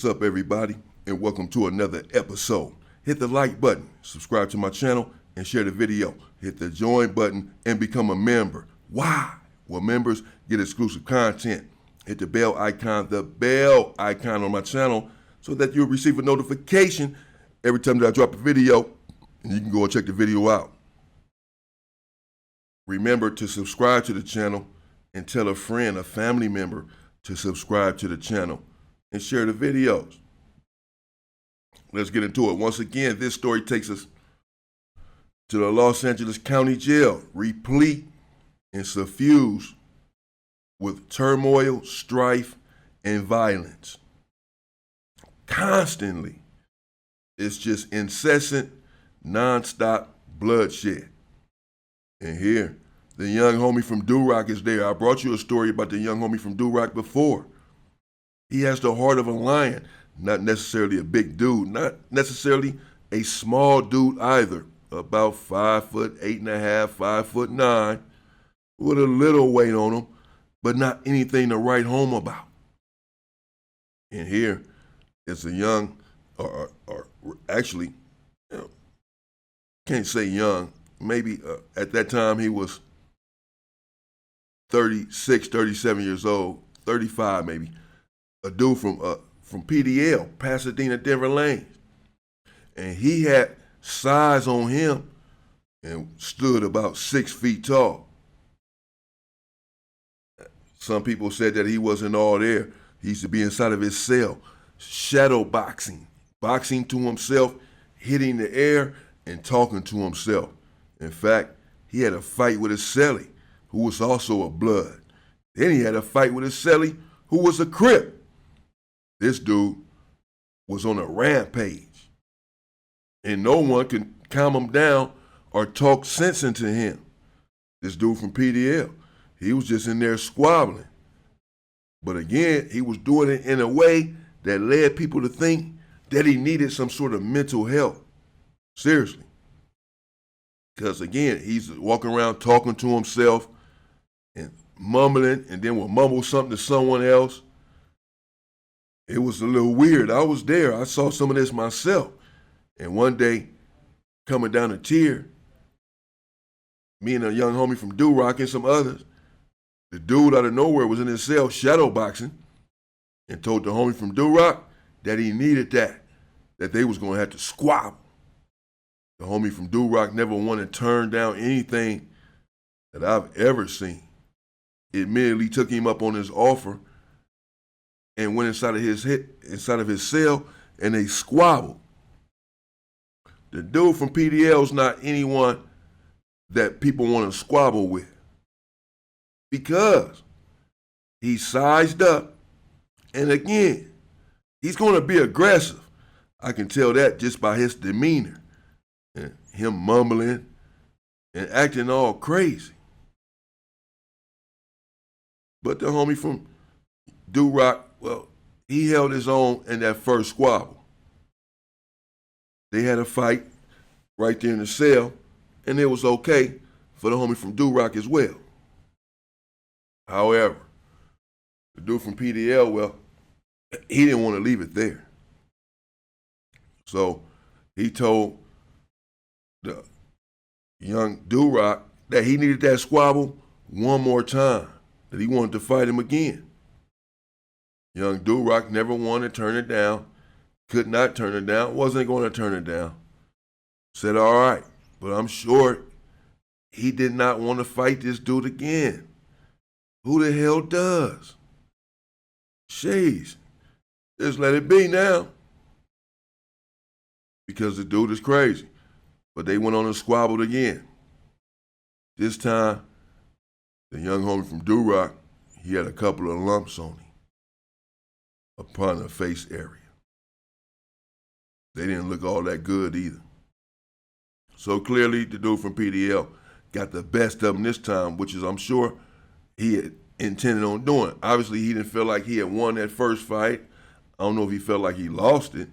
What's up, everybody, and welcome to another episode. Hit the like button, subscribe to my channel, and share the video. Hit the join button and become a member. Why? Well, members get exclusive content. Hit the bell icon on my channel so that you'll receive a notification every time that I drop a video, and you can go and check the video out. Remember to subscribe to the channel and tell a friend, a family member to subscribe to the channel and share the videos. Let's get into it. Once again, this story takes us to the Los Angeles County Jail, replete and suffused with turmoil, strife, and violence. Constantly. It's just incessant, nonstop bloodshed. And here, the young homie from Duroc is there. I brought you a story about the young homie from Duroc before. He has the heart of a lion, not necessarily a big dude, not necessarily a small dude either, about 5'8.5", 5'9", with a little weight on him, but not anything to write home about. And here is a young, or actually, can't say young, maybe at that time he was 36, 37 years old, 35 maybe. A dude from PDL, Pasadena, Denver Lanes. And he had size on him and stood about 6 feet tall. Some people said that he wasn't all there. He used to be inside of his cell, shadow boxing to himself, hitting the air and talking to himself. In fact, he had a fight with his cellie, who was also a blood. Then he had a fight with his cellie, who was a Crip. This dude was on a rampage, and no one could calm him down or talk sense into him. This dude from PDL, he was just in there squabbling. But again, he was doing it in a way that led people to think that he needed some sort of mental help. Seriously. Because again, he's walking around talking to himself and mumbling, and then will mumble something to someone else. It was a little weird. I was there. I saw some of this myself. And one day, coming down a tier, me and a young homie from Duroc and some others, the dude out of nowhere was in his cell shadow boxing and told the homie from Duroc that he needed that they was going to have to squabble. The homie from Duroc never wanted to turn down anything that I've ever seen. It immediately took him up on his offer and went inside of his cell, and they squabbled. The dude from PDL is not anyone that people want to squabble with, because he's sized up, and again, he's going to be aggressive. I can tell that just by his demeanor and him mumbling and acting all crazy. But the homie from Duroc, well, he held his own in that first squabble. They had a fight right there in the cell, and it was okay for the homie from Duroc as well. However, the dude from PDL, well, he didn't want to leave it there. So he told the young Duroc that he needed that squabble one more time, that he wanted to fight him again. Young Duroc never wanted to turn it down, could not turn it down, wasn't going to turn it down. Said, all right, but I'm sure he did not want to fight this dude again. Who the hell does? Jeez, just let it be now. Because the dude is crazy. But they went on and squabbled again. This time, the young homie from Duroc, he had a couple of lumps on him upon the face area. They didn't look all that good either. So clearly, the dude from PDL got the best of him this time, which is, I'm sure, he had intended on doing. Obviously, he didn't feel like he had won that first fight. I don't know if he felt like he lost it,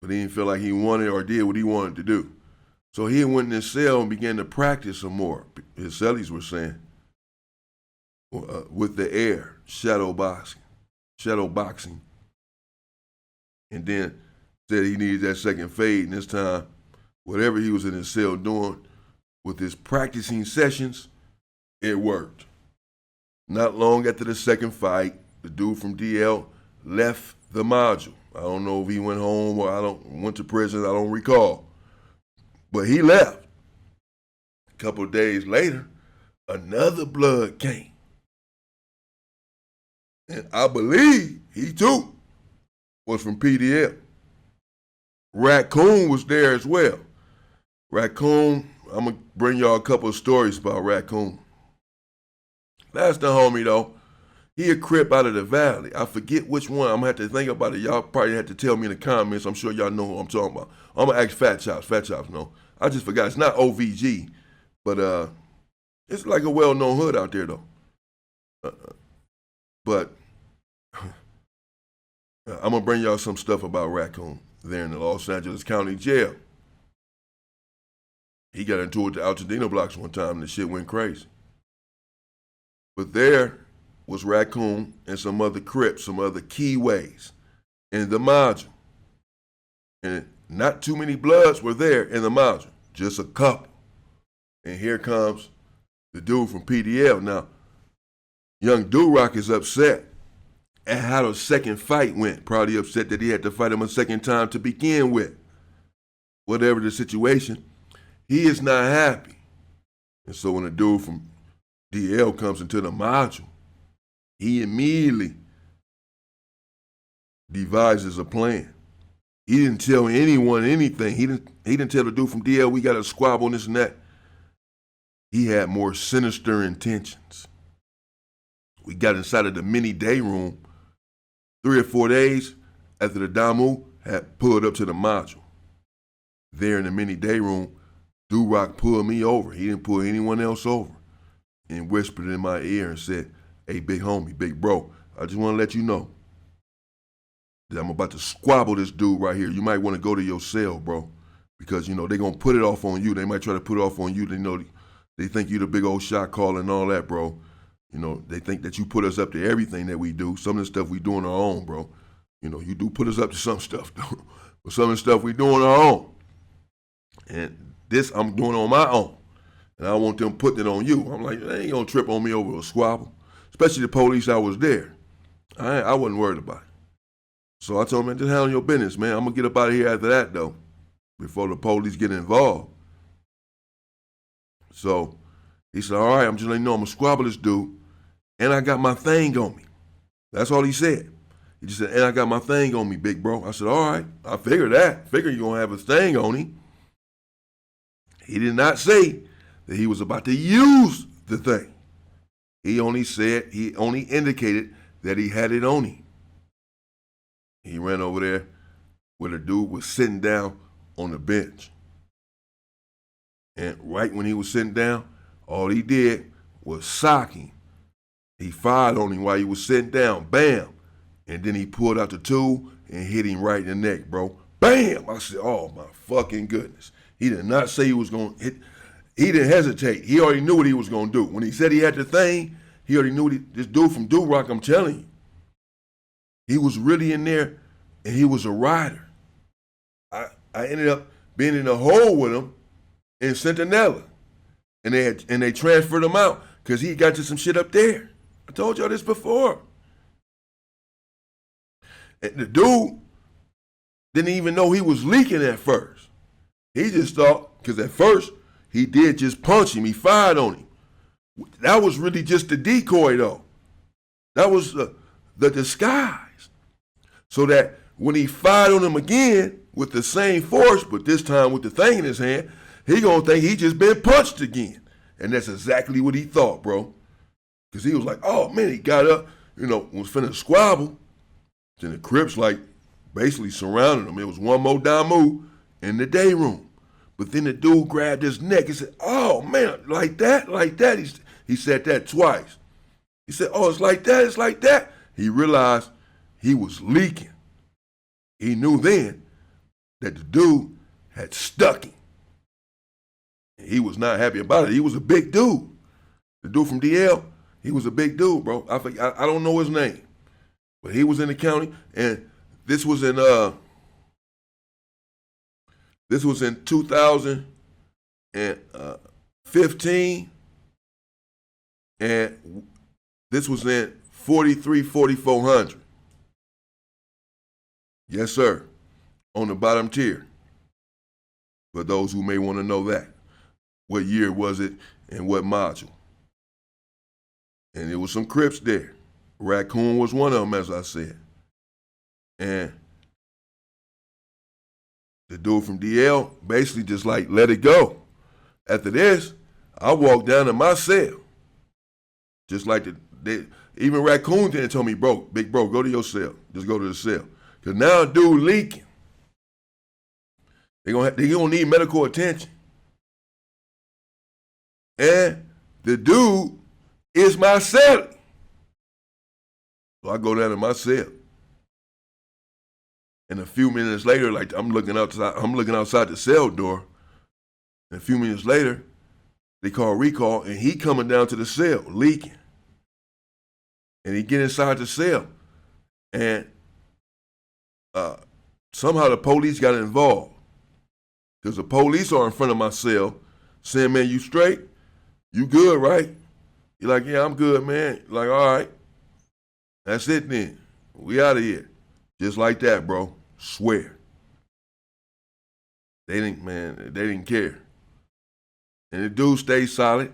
but he didn't feel like he won it or did what he wanted to do. So he went in his cell and began to practice some more, his cellies were saying, with the air, shadow boxing. and then said he needed that second fade. And this time, whatever he was in his cell doing with his practicing sessions, it worked. Not long after the second fight, the dude from DL left the module. I don't know if he went home or went to prison, I don't recall. But he left. A couple of days later, another blood came. And I believe he too was from PDL. Raccoon was there as well. Raccoon, I'm going to bring y'all a couple of stories about Raccoon. That's the homie though. He a Crip out of the valley. I forget which one. I'm going to have to think about it. Y'all probably have to tell me in the comments. I'm sure y'all know who I'm talking about. I'm going to ask Fat Chops. Fat Chops, no. I just forgot. It's not OVG, but it's like a well-known hood out there though. But I'm going to bring y'all some stuff about Raccoon there in the Los Angeles County Jail. He got into it at the Altadena blocks one time and the shit went crazy. But there was Raccoon and some other Crips, some other Keyways in the module. And not too many Bloods were there in the module, just a couple. And here comes the dude from PDL. Now, young Durock is upset at how the second fight went. Probably upset that he had to fight him a second time to begin with. Whatever the situation, he is not happy. And so when the dude from DL comes into the module, he immediately devises a plan. He didn't tell anyone anything. He didn't tell the dude from DL, we got to squabble and this and that. He had more sinister intentions. We got inside of the mini day room 3 or 4 days after the Damu had pulled up to the module. There in the mini day room, Durock pulled me over. He didn't pull anyone else over. And whispered in my ear and said, hey, big homie, big bro, I just want to let you know that I'm about to squabble this dude right here. You might want to go to your cell, bro, because, they're going to put it off on you. They might try to put it off on you. They think you the big old shot caller and all that, bro. They think that you put us up to everything that we do. Some of the stuff we do on our own, bro. You do put us up to some stuff, though. But some of the stuff we do on our own. And this I'm doing on my own. And I want them putting it on you. I'm like, they ain't gonna trip on me over a squabble. Especially the police I was there. I wasn't worried about it. So I told him, man, just handle your business, man. I'm gonna get up out of here after that, though, before the police get involved. So he said, all right, I'm just letting you know I'm gonna squabble this dude. And I got my thing on me. That's all he said. He just said, and I got my thing on me, big bro. I said, all right, I figured that. Figure you're gonna have a thing on him. He did not say that he was about to use the thing. He only indicated that he had it on him. He ran over there where the dude was sitting down on the bench. And right when he was sitting down, all he did was sock him. He fired on him while he was sitting down, bam. And then he pulled out the tool and hit him right in the neck, bro. Bam! I said, oh my fucking goodness. He did not say he was going to hit. He didn't hesitate. He already knew what he was going to do. When he said he had the thing, he already knew this dude from Durock, I'm telling you. He was really in there, and he was a rider. I ended up being in a hole with him in Centinela, and they transferred him out because he got to some shit up there. I told y'all this before. And the dude didn't even know he was leaking at first. He just thought, because at first, he did just punch him. He fired on him. That was really just the decoy, though. That was the disguise. So that when he fired on him again with the same force, but this time with the thing in his hand, he gonna think he just been punched again. And that's exactly what he thought, bro. Because he was like, oh, man, he got up, was finna squabble. Then the Crips, basically surrounded him. It was one more Damu in the day room. But then the dude grabbed his neck and said, oh, man, like that? He said that twice. He said, oh, it's like that. He realized he was leaking. He knew then that the dude had stuck him. He was not happy about it. He was a big dude. The dude from DL, he was a big dude, bro. I don't know his name. But he was in the county, and this was in 2015, and this was in 4400. Yes, sir. On the bottom tier. For those who may want to know that. What year was it and what module? And there was some Crips there. Raccoon was one of them, as I said. And the dude from DL basically just like let it go. After this, I walked down to my cell. Just like even Raccoon didn't tell me, bro, big bro, go to your cell. Just go to the cell. Because now dude leaking. They gonna need medical attention. And the dude is my cellie. So I go down to my cell. And a few minutes later, like I'm looking outside the cell door. And a few minutes later, they call recall, and he coming down to the cell, leaking. And he get inside the cell. And somehow the police got involved. Because the police are in front of my cell saying, man, you straight? You good, right? You're like, yeah, I'm good, man. Like, all right. That's it then. We out of here. Just like that, bro. Swear. They didn't care. And the dude stayed solid,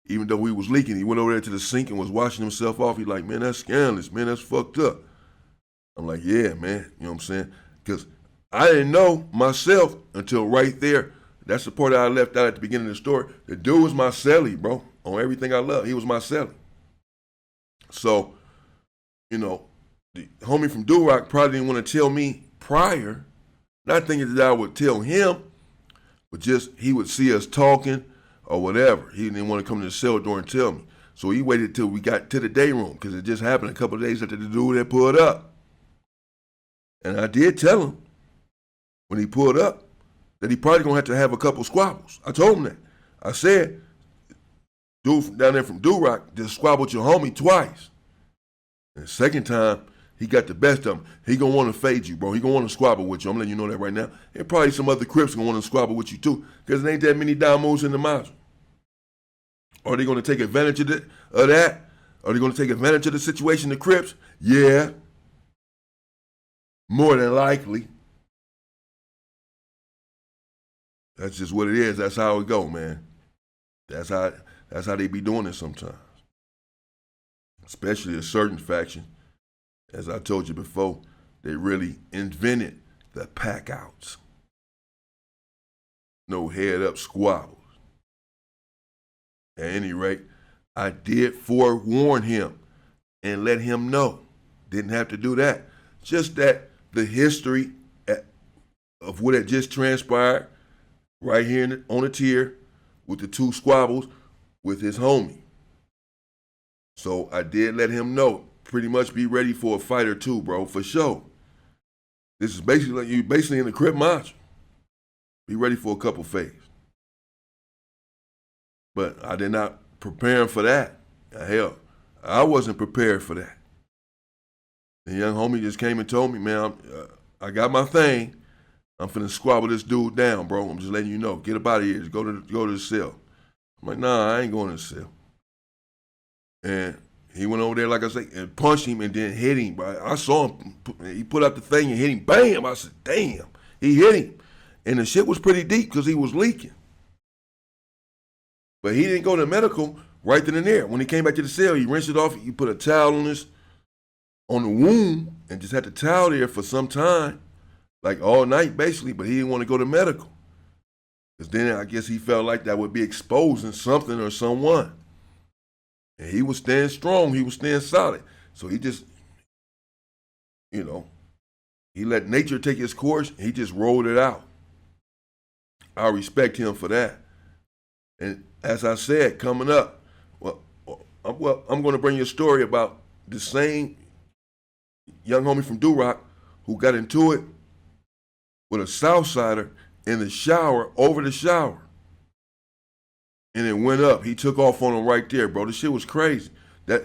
even though he was leaking. He went over there to the sink and was washing himself off. He's like, man, that's scandalous, man. That's fucked up. I'm like, yeah, man. You know what I'm saying? Because I didn't know myself until right there. That's the part that I left out at the beginning of the story. The dude was my cellie, bro, on everything I love. He was my cellie. So, you know, the homie from Durock probably didn't want to tell me prior, not thinking that I would tell him, but just he would see us talking or whatever. He didn't want to come to the cell door and tell me. So he waited till we got to the day room because it just happened a couple of days after the dude had pulled up. And I did tell him when he pulled up that he probably gonna have to have a couple squabbles. I told him that. I said, dude down there from Durock just squabbled your homie twice. And the second time, he got the best of him. He gonna want to fade you, bro. He gonna want to squabble with you. I'm letting you know that right now. And probably some other Crips gonna want to squabble with you too, because there ain't that many down moves in the module. Are they gonna take advantage of that? Are they gonna take advantage of the situation, the Crips? Yeah. More than likely. That's just what it is. That's how it go, man. That's how they be doing it sometimes. Especially a certain faction. As I told you before, they really invented the pack outs. No head up squabbles. At any rate, I did forewarn him and let him know. Didn't have to do that. Just that the history of what had just transpired right here on the tier with the two squabbles with his homie. So I did let him know. Pretty much be ready for a fight or two, bro, for sure. This is basically like you in the Crip module. Be ready for a couple fights. But I did not prepare him for that. Hell, I wasn't prepared for that. The young homie just came and told me, man, I got my thing. I'm finna squabble this dude down, bro. I'm just letting you know. Get up out of here. Just go to the cell. I'm like, nah, I ain't going to the cell. And he went over there, like I said, and punched him and then hit him. But I saw him. He put out the thing and hit him. Bam! I said, damn. He hit him. And the shit was pretty deep because he was leaking. But he didn't go to medical right then and there. When he came back to the cell, he rinsed it off. He put a towel on the wound and just had the towel there for some time, like all night basically, but he didn't want to go to medical. Because then I guess he felt like that would be exposing something or someone. And he was staying strong. He was staying solid. So he just, he let nature take its course. And he just rolled it out. I respect him for that. And as I said, coming up, I'm going to bring you a story about the same young homie from Durock who got into it with a Southsider in the shower, over the shower. And it went up. He took off on him right there, bro. The shit was crazy. That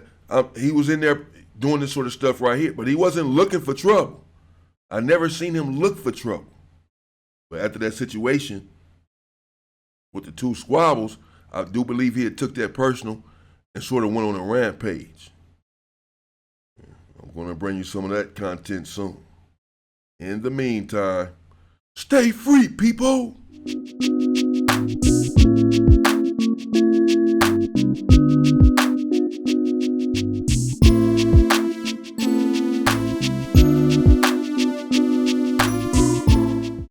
he was in there doing this sort of stuff right here, but he wasn't looking for trouble. I never seen him look for trouble. But after that situation with the two squabbles, I do believe he had took that personal and sort of went on a rampage. I'm going to bring you some of that content soon. In the meantime, stay free, people.